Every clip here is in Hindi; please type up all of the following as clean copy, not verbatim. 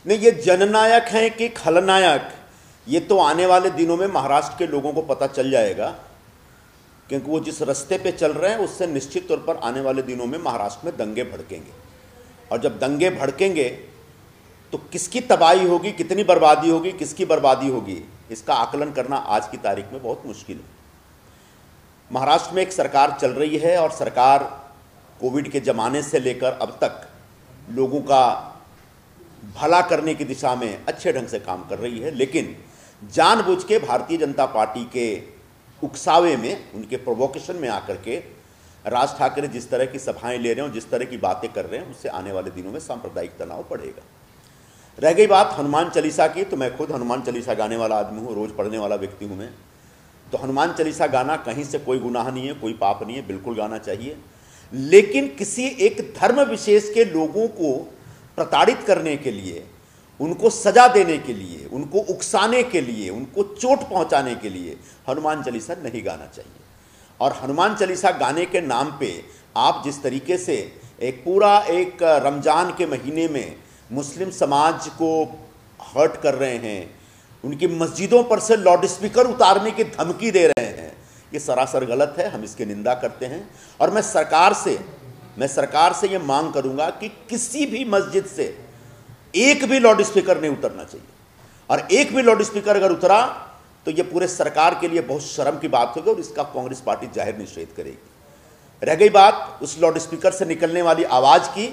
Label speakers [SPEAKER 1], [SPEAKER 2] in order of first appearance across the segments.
[SPEAKER 1] नहीं, ये जननायक हैं कि खलनायक, ये तो आने वाले दिनों में महाराष्ट्र के लोगों को पता चल जाएगा, क्योंकि वो जिस रास्ते पे चल रहे हैं उससे निश्चित तौर पर आने वाले दिनों में महाराष्ट्र में दंगे भड़केंगे। और जब दंगे भड़केंगे तो किसकी तबाही होगी, कितनी बर्बादी होगी, किसकी बर्बादी होगी, इसका आकलन करना आज की तारीख में बहुत मुश्किल है। महाराष्ट्र में एक सरकार चल रही है और सरकार कोविड के ज़माने से लेकर अब तक लोगों का भला करने की दिशा में अच्छे ढंग से काम कर रही है, लेकिन जानबूझ के भारतीय जनता पार्टी के उकसावे में, उनके प्रोवोकेशन में आकर के राज ठाकरे जिस तरह की सभाएं ले रहे हैं और जिस तरह की बातें कर रहे हैं, उससे आने वाले दिनों में सांप्रदायिक तनाव बढ़ेगा। रह गई बात हनुमान चालीसा की, तो मैं खुद हनुमान चालीसा गाने वाला आदमी हूँ, रोज़ पढ़ने वाला व्यक्ति हूँ मैं। तो हनुमान चालीसा गाना कहीं से कोई गुनाह नहीं है, कोई पाप नहीं है, बिल्कुल गाना चाहिए। लेकिन किसी एक धर्म विशेष के लोगों को प्रताड़ित करने के लिए, उनको सजा देने के लिए, उनको उकसाने के लिए, उनको चोट पहुंचाने के लिए हनुमान चालीसा नहीं गाना चाहिए। और हनुमान चालीसा गाने के नाम पे आप जिस तरीके से एक रमज़ान के महीने में मुस्लिम समाज को हर्ट कर रहे हैं, उनकी मस्जिदों पर से लाउड स्पीकर उतारने की धमकी दे रहे हैं, ये सरासर गलत है। हम इसकी निंदा करते हैं और मैं सरकार से ये मांग करूंगा कि किसी भी मस्जिद से एक भी लाउड स्पीकर नहीं उतरना चाहिए। और एक भी लाउड स्पीकर अगर उतरा तो ये पूरे सरकार के लिए बहुत शर्म की बात होगी और इसका कांग्रेस पार्टी जाहिर निषेध करेगी। रह गई बात उस लाउड स्पीकर से निकलने वाली आवाज़ की,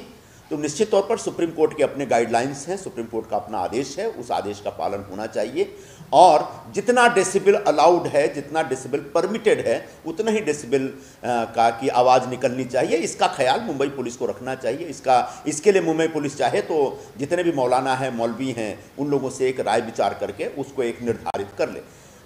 [SPEAKER 1] तो निश्चित तौर पर सुप्रीम कोर्ट के अपने गाइडलाइंस हैं, सुप्रीम कोर्ट का अपना आदेश है, उस आदेश का पालन होना चाहिए। और जितना डेसिबल अलाउड है, जितना डेसिबल परमिटेड है, उतना ही डेसिबल की आवाज़ निकलनी चाहिए। इसका ख्याल मुंबई पुलिस को रखना चाहिए। इसके लिए मुंबई पुलिस चाहे तो जितने भी मौलाना हैं, मौलवी हैं, उन लोगों से एक राय विचार करके उसको एक निर्धारित कर ले।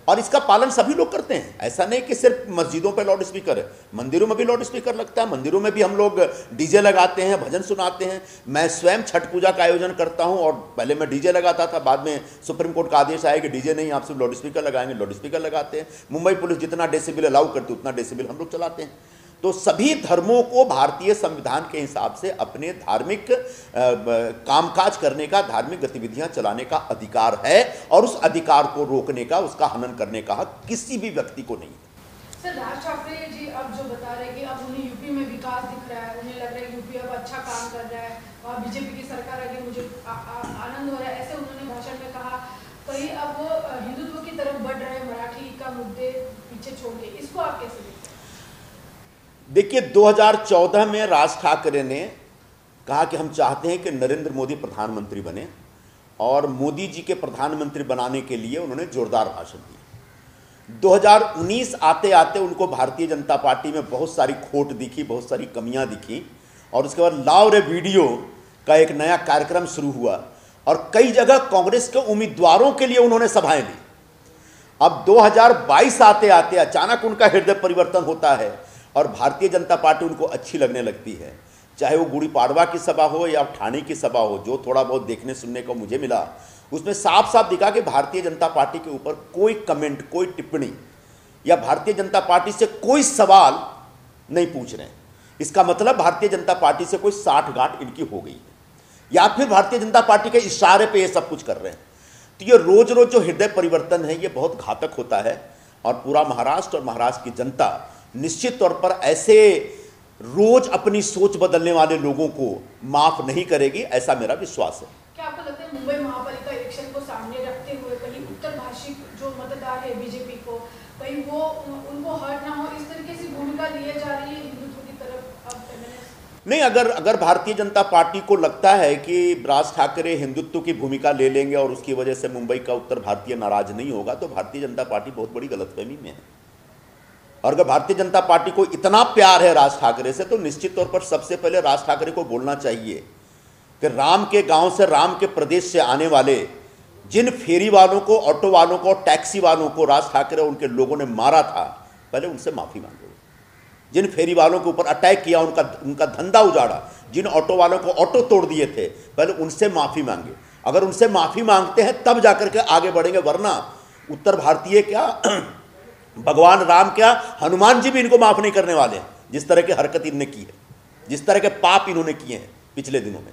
[SPEAKER 1] और इसका पालन सभी लोग करते हैं, ऐसा नहीं कि सिर्फ मस्जिदों पे लाउड स्पीकर है, मंदिरों में भी लाउड स्पीकर लगता है। मंदिरों में भी हम लोग डीजे लगाते हैं, भजन सुनाते हैं। मैं स्वयं छठ पूजा का आयोजन करता हूं और पहले मैं डीजे लगाता था, बाद में सुप्रीम कोर्ट का आदेश आया कि डीजे नहीं, आप सिर्फ लाउड स्पीकर लगाएंगे, लाउड स्पीकर लगाते हैं। मुंबई पुलिस जितना डेसिबल अलाउ करती है उतना डेसिबल हम लोग चलाते हैं। तो सभी धर्मों को भारतीय संविधान के हिसाब से अपने धार्मिक कामकाज करने का, धार्मिक गतिविधियां चलाने का अधिकार है और उस अधिकार को रोकने का, उसका हनन करने का हक किसी भी व्यक्ति को नहीं है।
[SPEAKER 2] सर, राज ठाकरे जी अब जो बता रहे हैं कि अब उन्हें यूपी में विकास दिख रहा है, उन्हें लग रहा है यूपी अब अच्छा काम कर रहा है और बीजेपी की सरकार आगे मुझे आनंद हो रहा है, ऐसे उन्होंने भाषण में कहा। कहीं अब वो हिंदुत्व की तरफ बढ़ रहे हैं, मराठी का मुद्दे पीछे छोड़ के, इसको आप कैसे देखते हैं?
[SPEAKER 1] देखिए, 2014 में राज ठाकरे ने कहा कि हम चाहते हैं कि नरेंद्र मोदी प्रधानमंत्री बने और मोदी जी के प्रधानमंत्री बनाने के लिए उन्होंने जोरदार भाषण दिया। 2019 आते आते उनको भारतीय जनता पार्टी में बहुत सारी खोट दिखी, बहुत सारी कमियां दिखी और उसके बाद लाओ रे वीडियो का एक नया कार्यक्रम शुरू हुआ और कई जगह कांग्रेस के उम्मीदवारों के लिए उन्होंने सभाएं ली। अब 2022 आते आते अचानक उनका हृदय परिवर्तन होता है और भारतीय जनता पार्टी उनको अच्छी लगने लगती है। चाहे वो गुड़ी पाड़वा की सभा हो या ठाणे की सभा हो, जो थोड़ा बहुत देखने सुनने को मुझे मिला, उसमें साफ साफ दिखा कि भारतीय जनता पार्टी के ऊपर कोई कमेंट, कोई टिप्पणी या भारतीय जनता पार्टी से कोई सवाल नहीं पूछ रहे हैं। इसका मतलब भारतीय जनता पार्टी से कोई साठगांठ इनकी हो गई है या फिर भारतीय जनता पार्टी के इशारे पे ये सब कुछ कर रहे हैं। तो ये रोज रोज जो हृदय परिवर्तन है, ये बहुत घातक होता है और पूरा महाराष्ट्र और महाराष्ट्र की जनता निश्चित तौर पर ऐसे रोज अपनी सोच बदलने वाले लोगों को माफ नहीं करेगी, ऐसा मेरा विश्वास है।
[SPEAKER 2] क्या आपको लगता है मुंबई महापालिका इलेक्शन को सामने रखते हुए कहीं उत्तर भाषिक जो मतदार है बीजेपी को, कहीं वो उनको हर्ट ना हो, इस तरीके से भूमिका ली जा रही है हिंदुत्व की तरफ? अब
[SPEAKER 1] नहीं, अगर भारतीय जनता पार्टी को लगता है कि राज ठाकरे हिंदुत्व की भूमिका ले लेंगे और उसकी वजह से मुंबई का उत्तर भारतीय नाराज नहीं होगा, तो भारतीय जनता पार्टी बहुत बड़ी गलतफहमी में है। और अगर भारतीय जनता पार्टी को इतना प्यार है राज ठाकरे से, तो निश्चित तौर पर सबसे पहले राज ठाकरे को बोलना चाहिए कि राम के गांव से, राम के प्रदेश से आने वाले जिन फेरी वालों को, ऑटो वालों को, टैक्सी वालों को राज ठाकरे उनके लोगों ने मारा था, पहले उनसे माफ़ी मांगो। जिन फेरी वालों के ऊपर अटैक किया, उनका धंधा उजाड़ा, जिन ऑटो वालों को ऑटो तोड़ दिए थे, पहले उनसे माफ़ी मांगे। अगर उनसे माफ़ी मांगते हैं तब जाकर के आगे बढ़ेंगे, वरना उत्तर भारतीय क्या, भगवान राम क्या, हनुमान जी भी इनको माफ नहीं करने वाले हैं, जिस तरह की हरकत इन्होंने की है, जिस तरह के पाप इन्होंने किए हैं पिछले दिनों में।